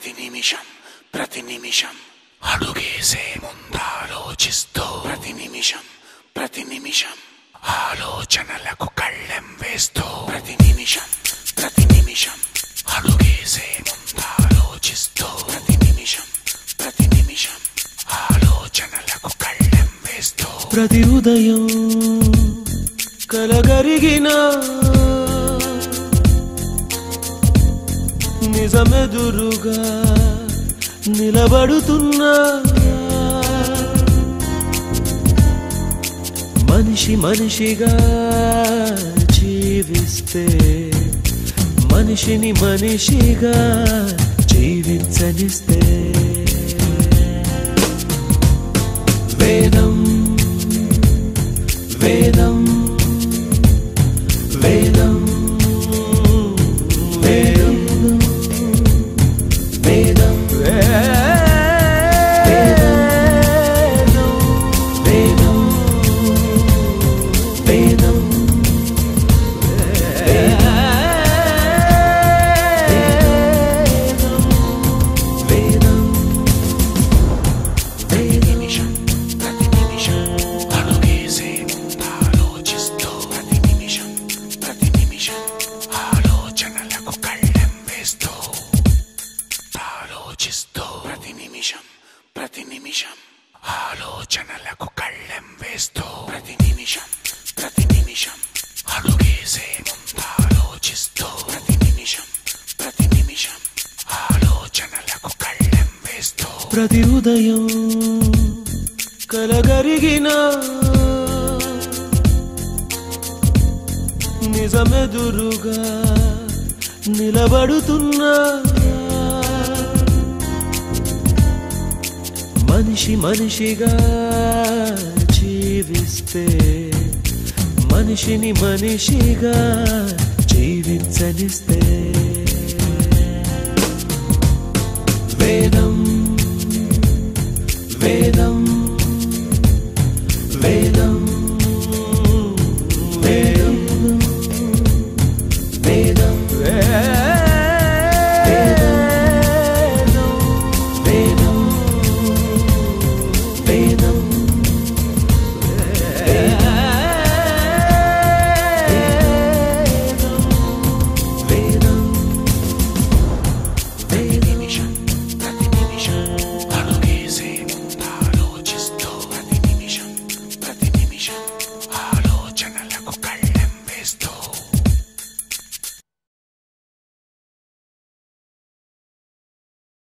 ప్రతి నిమిషం అడుగేసే ముందాలోచిస్తూ ప్రతి నిమిషం ఆలోచనలకు కళ్ళెం వేస్తూ ప్రతి నిమిషం అడుగేసే ముందాలోచిస్తూ ప్రతి నిమిషం ఆలోచనలకు కళ్ళెం వేస్తూ ప్రతి ఉదయం కలగరిగిన నిజమెదురుగా నిలబడుతున్నా మనిషిగా జీవిస్తే మనిషిగా జీవించనిస్తే వేదం వేదం వేదం వేదం వేదం వేదం వేదం ప్రతి నిమిషం ఆలోచనలకు కళ్ళెం వేస్తూ ప్రతి నిమిషం అడుగేసే ముందాలోచిస్తూ ప్రతి నిమిషం ఆలోచనలకు కళ్ళెం వేస్తూ ప్రతి ఉదయం కలగరిగిన నిజమెదురుగా నిలబడుతున్నా మనిషిగా జీవిస్తే మనిషిగా జీవించనిస్తే